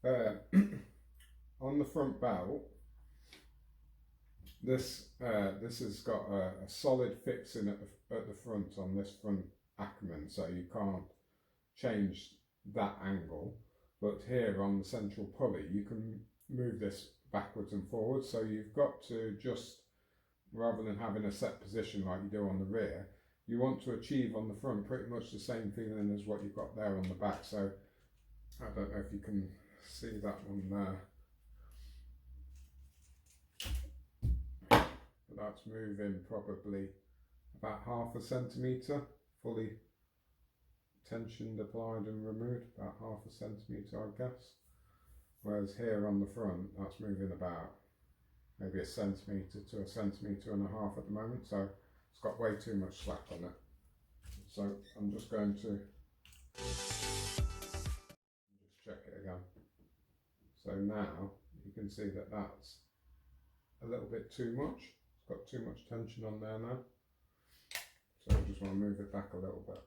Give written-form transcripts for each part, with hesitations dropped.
On the front belt, this has got a solid fixing at the front on this front Ackerman, so you can't change that angle. But here on the central pulley, you can move this backwards and forwards. So you've got to just, rather than having a set position like you do on the rear, you want to achieve on the front pretty much the same feeling as what you've got there on the back. So I don't know if you can see that one there. But that's moving probably about 1/2 centimetre, fully tensioned, applied and removed, about 1/2 centimetre I guess. Whereas here on the front, that's moving about maybe 1 centimetre to 1.5 centimetres at the moment, so it's got way too much slack on it. So I'm just going to just check it again. So now you can see that that's a little bit too much. It's got too much tension on there now. So I just want to move it back a little bit.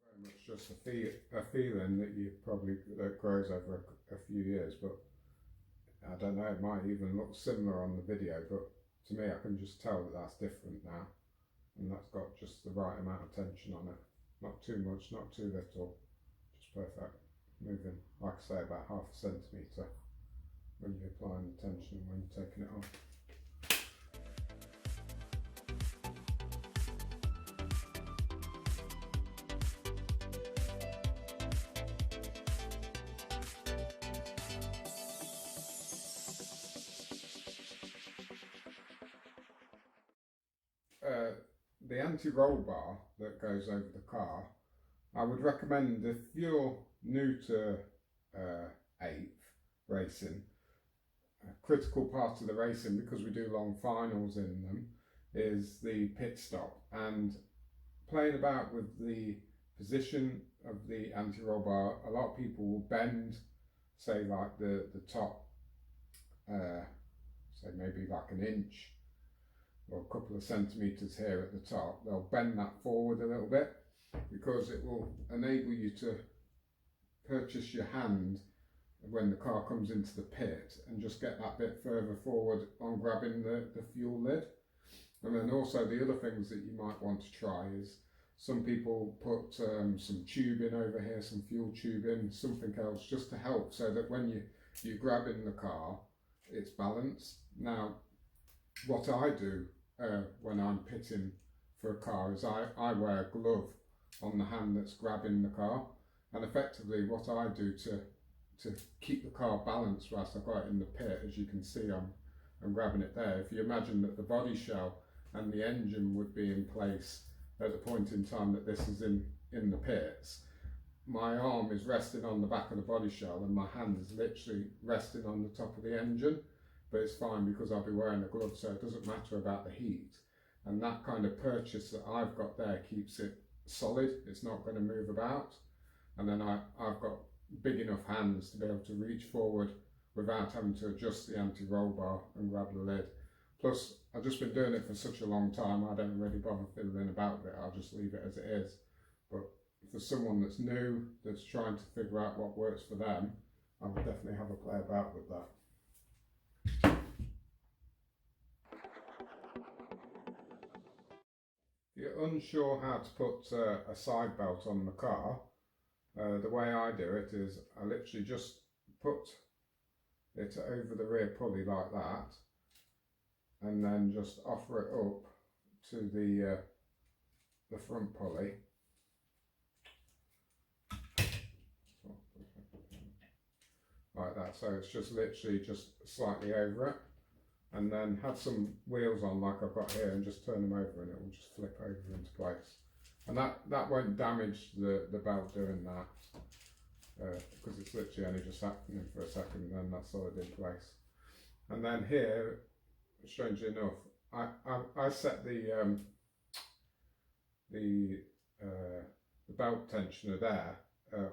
Very much just a feeling that that grows over a few years, but I don't know, it might even look similar on the video, but to me I can just tell that that's different now, and that's got just the right amount of tension on it. Not too much, not too little, just perfect. Moving, like I say, about 1/2 centimetre when you're applying the tension and when you're taking it off. The anti-roll bar that goes over the car, I would recommend if you're new to 8th racing, a critical part of the racing, because we do long finals in them, is the pit stop, and playing about with the position of the anti-roll bar. A lot of people will bend, say like the top, say maybe like 1 inch or a couple of centimetres here at the top. They'll bend that forward a little bit because it will enable you to purchase your hand when the car comes into the pit and just get that bit further forward on grabbing the fuel lid. And then also the other things that you might want to try is, some people put some tubing over here, some fuel tubing, something else, just to help so that when you're grabbing the car, it's balanced. Now, what I do when I'm pitting for a car is I wear a glove on the hand that's grabbing the car, and effectively what I do to keep the car balanced whilst I've got it in the pit, as you can see I'm grabbing it there. If you imagine that the body shell and the engine would be in place at the point in time that this is in the pits, my arm is resting on the back of the body shell and my hand is literally resting on the top of the engine. But it's fine because I'll be wearing a glove, so it doesn't matter about the heat. And that kind of purchase that I've got there keeps it solid. It's not going to move about. And then I've got big enough hands to be able to reach forward without having to adjust the anti-roll bar and grab the lid. Plus, I've just been doing it for such a long time, I don't really bother fiddling about it. I'll just leave it as it is. But for someone that's new, that's trying to figure out what works for them, I would definitely have a play about with that. If you're unsure how to put a side belt on the car, the way I do it is I literally just put it over the rear pulley like that, and then just offer it up to the front pulley. Like that, so it's just literally just slightly over it, and then have some wheels on like I've got here and just turn them over and it will just flip over into place. And that won't damage the belt doing that, because it's literally only just happening for a second and then that's solid in place. And then here, strangely enough, I set the belt tensioner there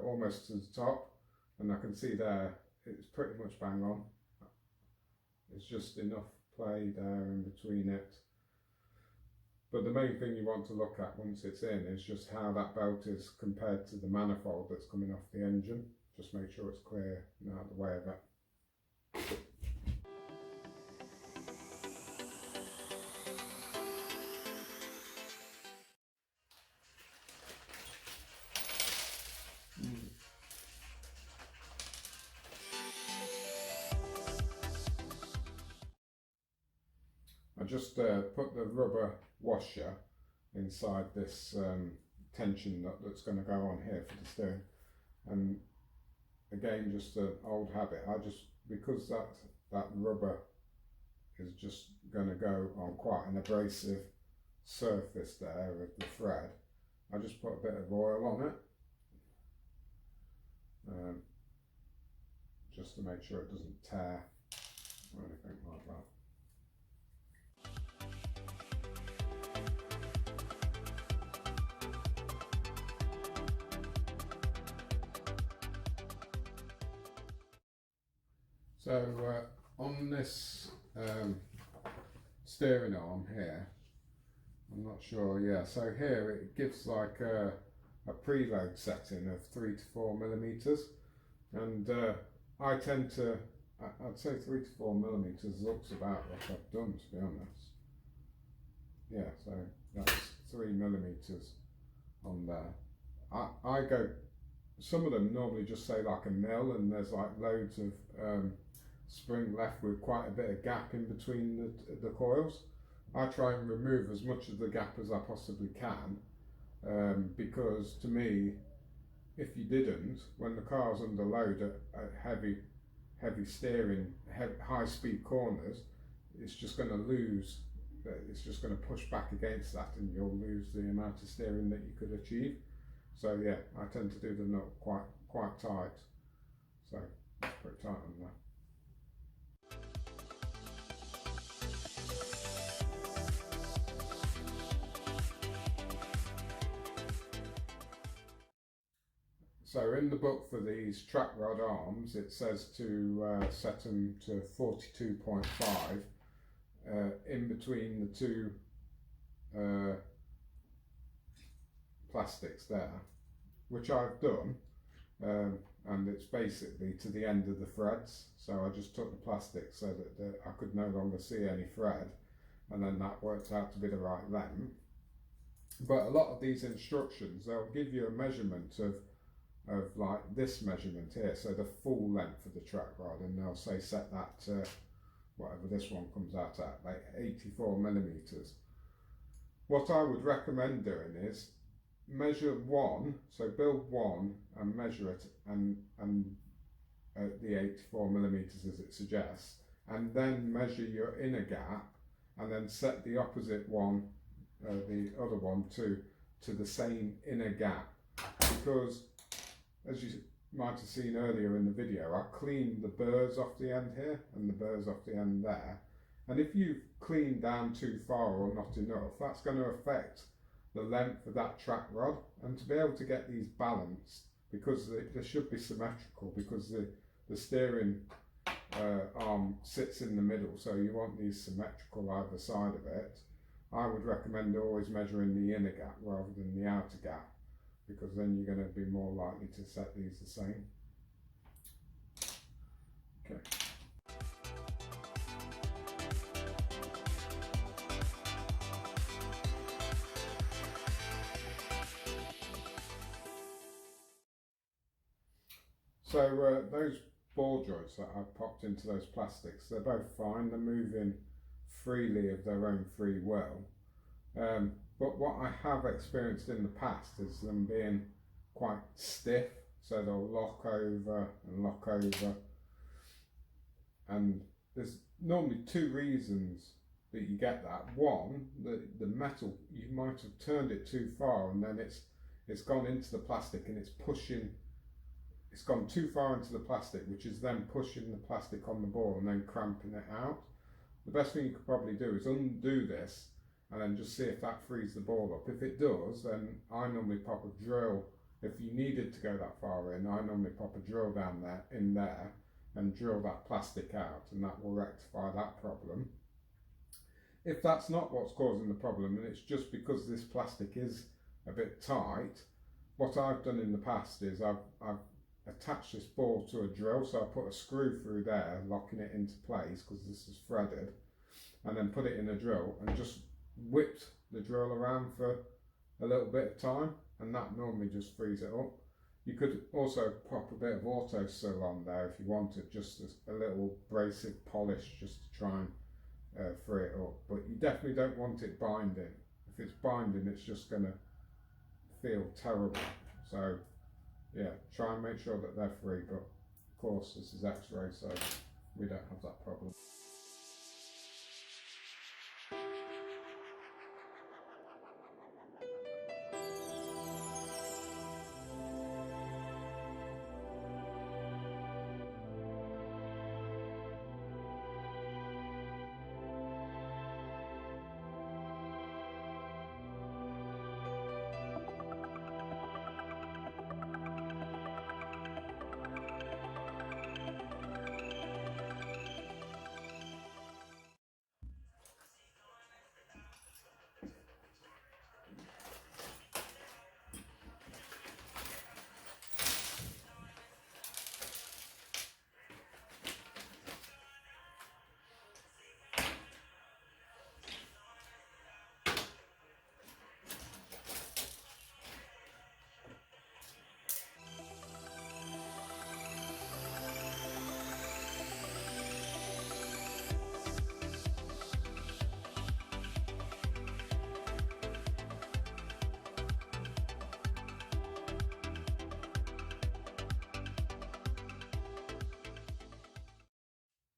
almost to the top, and I can see there it's pretty much bang on. It's just enough play there in between it. But the main thing you want to look at once it's in is just how that belt is compared to the manifold that's coming off the engine. Just make sure it's clear and out of the way of it. I just put the rubber washer inside this tension nut that's going to go on here for the steering, and again, just an old habit, because that rubber is just going to go on quite an abrasive surface there with the thread, I just put a bit of oil on it, just to make sure it doesn't tear or anything like that. So on this steering arm here, I'm not sure, yeah, so here it gives like a preload setting of 3 to 4 millimeters, and I tend to, I'd say 3 to 4 millimeters looks about what I've done, to be honest. Yeah, so that's 3 millimeters on there. I go, some of them normally just say like a mil, and there's like loads of spring left with quite a bit of gap in between the coils. I try and remove as much of the gap as I possibly can, because to me, if you didn't, when the car's under load at heavy steering, high speed corners, it's just going to lose, it's just going to push back against that, and you'll lose the amount of steering that you could achieve. So yeah, I tend to do the nut quite tight, so it's pretty tight on that. So in the book for these track rod arms, it says to set them to 42.5 in between the two plastics there, which I've done, and it's basically to the end of the threads. So I just took the plastic so that I could no longer see any thread, and then that worked out to be the right length. But a lot of these instructions, they'll give you a measurement of like this measurement here, so the full length of the track rod, and they'll say set that to whatever this one comes out at, like 84 millimeters. What I would recommend doing is measure one, so build one and measure it, and the 84 millimeters as it suggests, and then measure your inner gap, and then set the opposite one, the other one, to the same inner gap, because as you might have seen earlier in the video, I cleaned the burrs off the end here and the burrs off the end there, and if you clean down too far or not enough, that's going to affect the length of that track rod. And to be able to get these balanced, because they should be symmetrical, because the steering arm sits in the middle, so you want these symmetrical either side of it, I would recommend always measuring the inner gap rather than the outer gap, because then you're going to be more likely to set these the same. Okay. So those ball joints that I've popped into those plastics, they're both fine, they're moving freely of their own free will. But what I have experienced in the past is them being quite stiff, so they'll lock over and lock over. And there's normally two reasons that you get that. One, the metal, you might have turned it too far, and then it's gone into the plastic, and it's gone too far into the plastic, which is then pushing the plastic on the ball and then cramping it out. The best thing you could probably do is undo this and then just see if that frees the ball up. If it does, then I normally pop a drill. If you needed to go that far in, I normally pop a drill down there, in there, and drill that plastic out, and that will rectify that problem. If that's not what's causing the problem and it's just because this plastic is a bit tight, what I've done in the past is I've attached this ball to a drill, so I put a screw through there, locking it into place because this is threaded, and then put it in a drill and just whipped the drill around for a little bit of time, and that normally just frees it up. You could also pop a bit of auto seal on there if you wanted, just a little abrasive polish just to try and free it up, but you definitely don't want it binding. If it's binding, it's just going to feel terrible. So yeah, try and make sure that they're free, but of course this is X-ray, so we don't have that problem.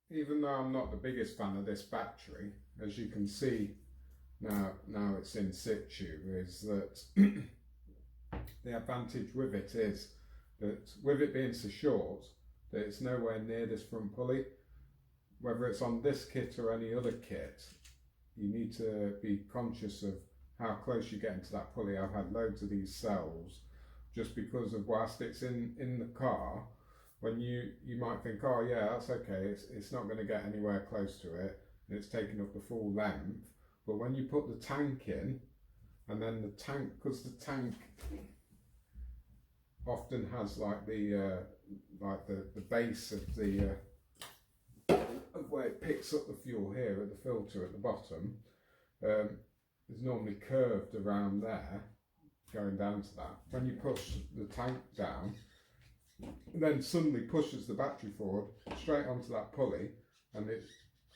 Even though I'm not the biggest fan of this battery, as you can see now it's in situ, is that the advantage with it is that with it being so short, that it's nowhere near this front pulley. Whether it's on this kit or any other kit, you need to be conscious of how close you're getting to that pulley. I've had loads of these cells just because of whilst it's in the car, when you might think, oh yeah, that's okay, it's not going to get anywhere close to it, and it's taking up the full length. But when you put the tank in, and then the tank, because the tank often has like the base of the of where it picks up the fuel here at the filter at the bottom, is normally curved around there, going down to that. When you push the tank down, then suddenly pushes the battery forward straight onto that pulley, and it's,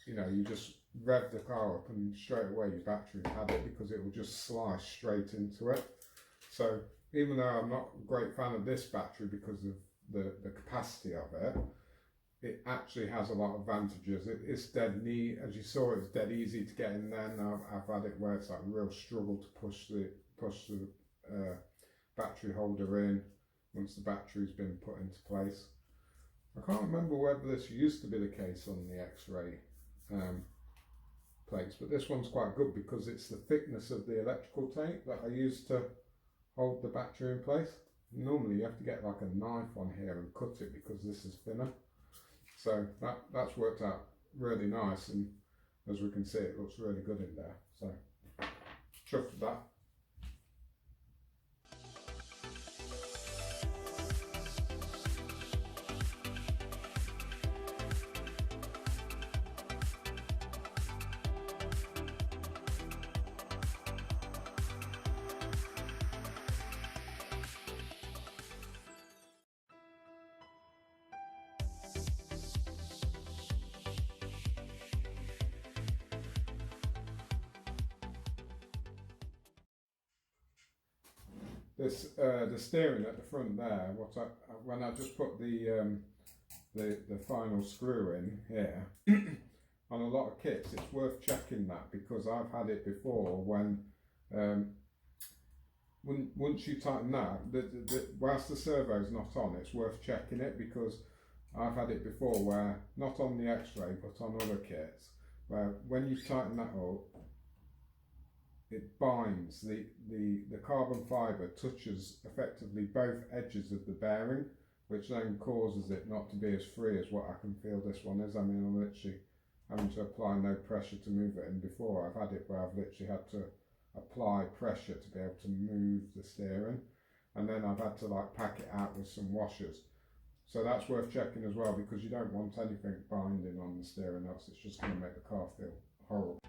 you know, you just rev the car up and straight away your battery's had it, because it will just slice straight into it. So even though I'm not a great fan of this battery because of the capacity of it, it actually has a lot of advantages. It's dead neat, as you saw, it's dead easy to get in there. Now I've had it where it's like a real struggle to push the battery holder in once the battery's been put into place. I can't remember whether this used to be the case on the X-ray plates, but this one's quite good because it's the thickness of the electrical tape that I use to hold the battery in place. Normally you have to get like a knife on here and cut it because this is thinner. So that's worked out really nice, and as we can see, it looks really good in there. So chuffed with that. This the steering at the front there. When I just put the final screw in here on a lot of kits, it's worth checking that, because I've had it before when once you tighten that, whilst the servo's not on, it's worth checking it, because I've had it before where, not on the X-ray but on other kits, where when you tighten that up, it binds, the carbon fibre touches effectively both edges of the bearing, which then causes it not to be as free as what I can feel this one is. I mean, having to apply no pressure to move it in. Before, I've had it where I've literally had to apply pressure to be able to move the steering, and then I've had to like pack it out with some washers. So that's worth checking as well, because you don't want anything binding on the steering, else it's just going to make the car feel horrible.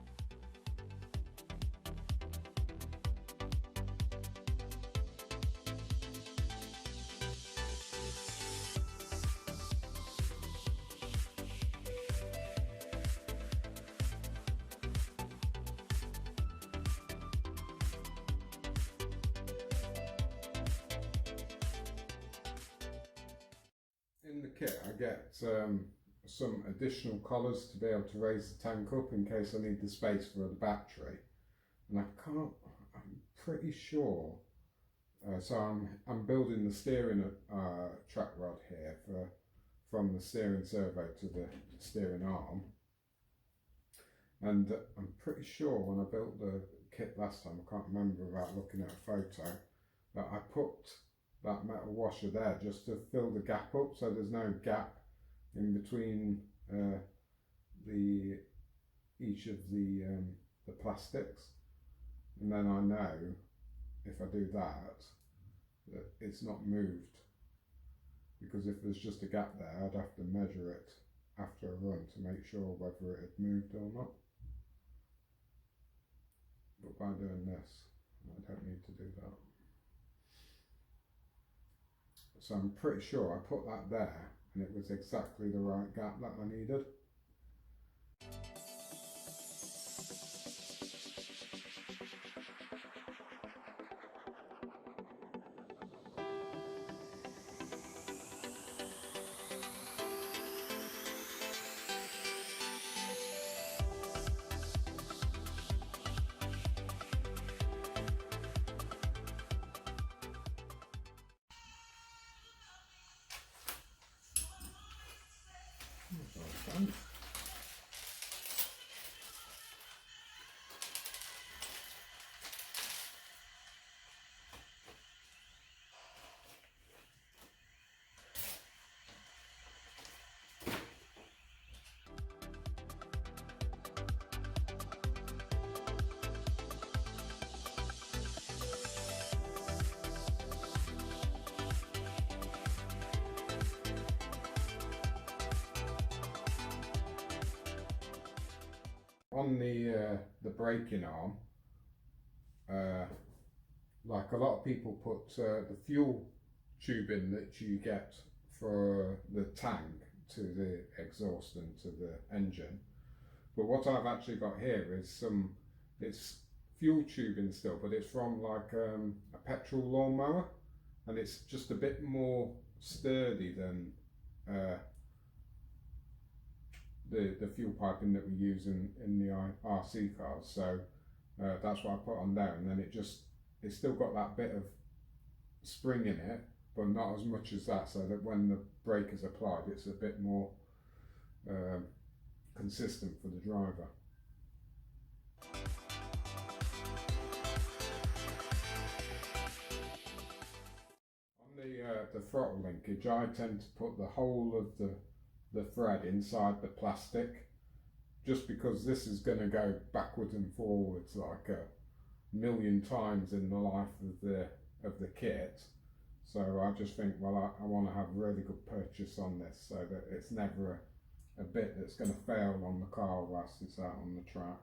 In the kit I get some additional collars to be able to raise the tank up in case I need the space for the battery, and I'm pretty sure, so I'm building the steering track rod here from the steering servo to the steering arm, and I'm pretty sure when I built the kit last time, I can't remember without looking at a photo, that I put that metal washer there just to fill the gap up, so there's no gap in between each of the plastics, and then I know if I do that it's not moved, because if there's just a gap there I'd have to measure it after a run to make sure whether it had moved or not. But by doing this I don't need to do that. So I'm pretty sure I put that there and it was exactly the right gap that I needed. On the braking arm, like a lot of people put the fuel tubing that you get for the tank to the exhaust and to the engine, but what I've actually got here is it's fuel tubing still, but it's from like a petrol lawnmower, and it's just a bit more sturdy than the fuel piping that we use in the RC cars. So that's what I put on there, and then it's still got that bit of spring in it, but not as much as that, so that when the brake is applied it's a bit more consistent for the driver. On the throttle linkage, I tend to put the whole of the thread inside the plastic, just because this is going to go backwards and forwards like a million times in the life of the kit. So I just think, well, I want to have really good purchase on this, so that it's never a bit that's going to fail on the car whilst it's out on the track.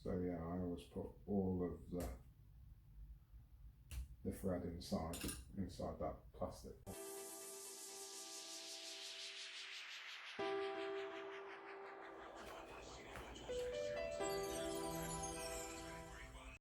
So yeah, I always put all of the thread inside that plastic.